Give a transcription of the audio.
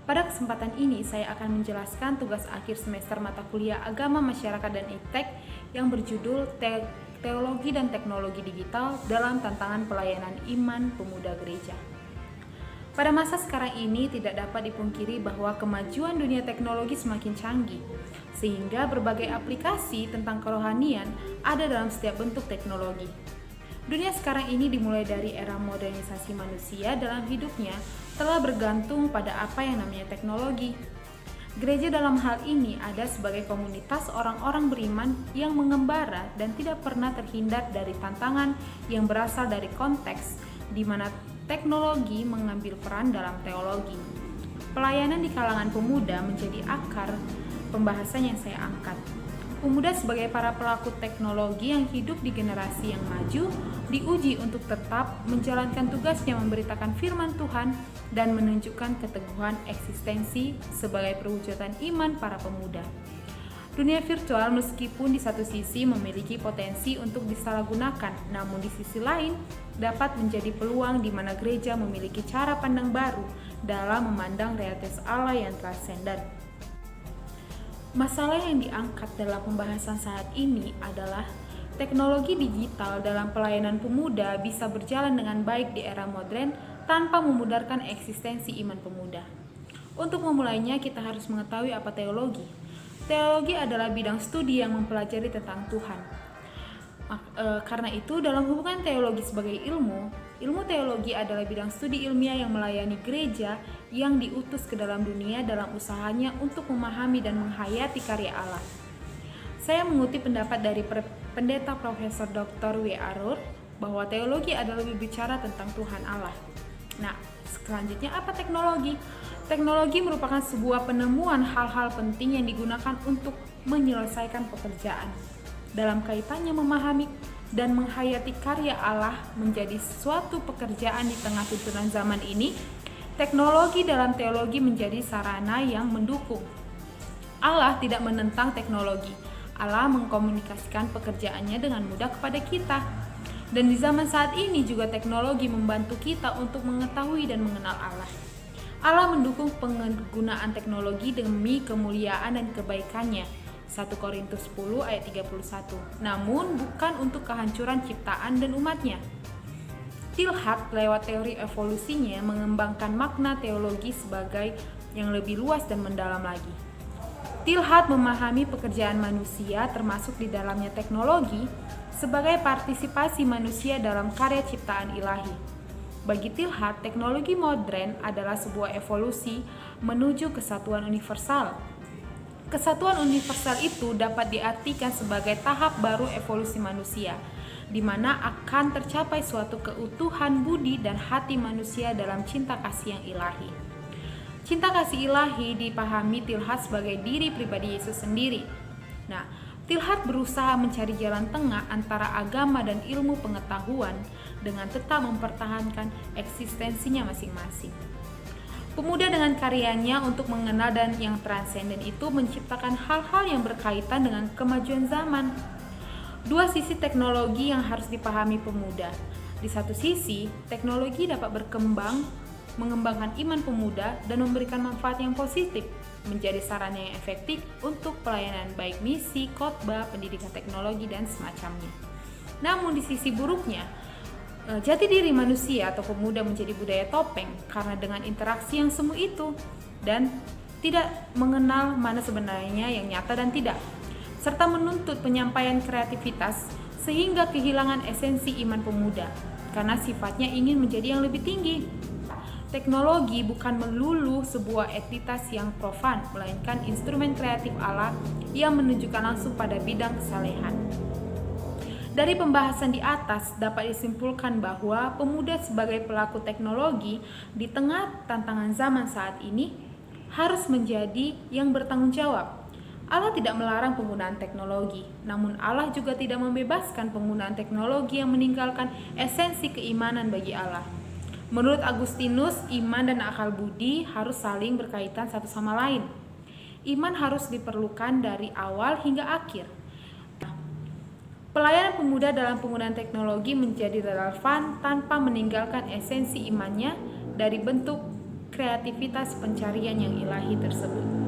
Pada kesempatan ini, saya akan menjelaskan tugas akhir semester mata kuliah Agama, Masyarakat, dan Iptek yang berjudul Teologi dan Teknologi Digital dalam Tantangan Pelayanan Iman Pemuda Gereja. Pada masa sekarang ini tidak dapat dipungkiri bahwa kemajuan dunia teknologi semakin canggih, sehingga berbagai aplikasi tentang kerohanian ada dalam setiap bentuk teknologi. Dunia sekarang ini dimulai dari era modernisasi manusia dalam hidupnya telah bergantung pada apa yang namanya teknologi. Gereja dalam hal ini ada sebagai komunitas orang-orang beriman yang mengembara dan tidak pernah terhindar dari tantangan yang berasal dari konteks di mana teknologi mengambil peran dalam teologi. Pelayanan di kalangan pemuda menjadi akar pembahasan yang saya angkat. Pemuda sebagai para pelaku teknologi yang hidup di generasi yang maju diuji untuk tetap menjalankan tugasnya memberitakan firman Tuhan dan menunjukkan keteguhan eksistensi sebagai perwujudan iman para pemuda. Dunia virtual meskipun di satu sisi memiliki potensi untuk disalahgunakan, namun di sisi lain dapat menjadi peluang di mana gereja memiliki cara pandang baru dalam memandang realitas Allah yang transenden. Masalah yang diangkat dalam pembahasan saat ini adalah teknologi digital dalam pelayanan pemuda bisa berjalan dengan baik di era modern tanpa memudarkan eksistensi iman pemuda. Untuk memulainya, kita harus mengetahui apa teologi. Teologi adalah bidang studi yang mempelajari tentang Tuhan. Karena itu, dalam hubungan teologi sebagai ilmu teologi adalah bidang studi ilmiah yang melayani gereja yang diutus ke dalam dunia dalam usahanya untuk memahami dan menghayati karya Allah. Saya mengutip pendapat dari Pendeta Profesor Dr. W. Arur bahwa teologi adalah berbicara tentang Tuhan Allah. Nah, selanjutnya apa teknologi? Teknologi merupakan sebuah penemuan hal-hal penting yang digunakan untuk menyelesaikan pekerjaan. Dalam kaitannya memahami dan menghayati karya Allah menjadi suatu pekerjaan di tengah tuntunan zaman ini, teknologi dalam teologi menjadi sarana yang mendukung. Allah tidak menentang teknologi. Allah mengkomunikasikan pekerjaannya dengan mudah kepada kita. Dan di zaman saat ini juga teknologi membantu kita untuk mengetahui dan mengenal Allah. Allah mendukung penggunaan teknologi demi kemuliaan dan kebaikannya. 1 Korintus 10 ayat 31. Namun bukan untuk kehancuran ciptaan dan umatnya. Tilhat lewat teori evolusinya mengembangkan makna teologi sebagai yang lebih luas dan mendalam lagi. Tilhat memahami pekerjaan manusia termasuk di dalamnya teknologi sebagai partisipasi manusia dalam karya ciptaan ilahi. Bagi Tilhat, teknologi modern adalah sebuah evolusi menuju kesatuan universal. Kesatuan universal itu dapat diartikan sebagai tahap baru evolusi manusia, di mana akan tercapai suatu keutuhan budi dan hati manusia dalam cinta kasih yang ilahi. Cinta kasih ilahi dipahami Tilhat sebagai diri pribadi Yesus sendiri. Nah, Tilhat berusaha mencari jalan tengah antara agama dan ilmu pengetahuan dengan tetap mempertahankan eksistensinya masing-masing. Pemuda dengan karyanya untuk mengenal dan yang transenden itu menciptakan hal-hal yang berkaitan dengan kemajuan zaman. Dua sisi teknologi yang harus dipahami pemuda. Di satu sisi, teknologi dapat berkembang, mengembangkan iman pemuda dan memberikan manfaat yang positif, menjadi sarana yang efektif untuk pelayanan baik misi, khotbah, pendidikan teknologi, dan semacamnya. Namun di sisi buruknya, jati diri manusia atau pemuda menjadi budaya topeng karena dengan interaksi yang semu itu dan tidak mengenal mana sebenarnya yang nyata dan tidak, serta menuntut penyampaian kreativitas sehingga kehilangan esensi iman pemuda karena sifatnya ingin menjadi yang lebih tinggi. Teknologi bukan melulu sebuah entitas yang profan, melainkan instrumen kreatif Allah yang menunjukkan langsung pada bidang kesalehan. Dari pembahasan di atas dapat disimpulkan bahwa pemuda sebagai pelaku teknologi di tengah tantangan zaman saat ini harus menjadi yang bertanggung jawab. Allah tidak melarang penggunaan teknologi, namun Allah juga tidak membebaskan penggunaan teknologi yang meninggalkan esensi keimanan bagi Allah. Menurut Agustinus, iman dan akal budi harus saling berkaitan satu sama lain. Iman harus diperlukan dari awal hingga akhir. Pelayanan pemuda dalam penggunaan teknologi menjadi relevan tanpa meninggalkan esensi imannya dari bentuk kreativitas pencarian yang ilahi tersebut.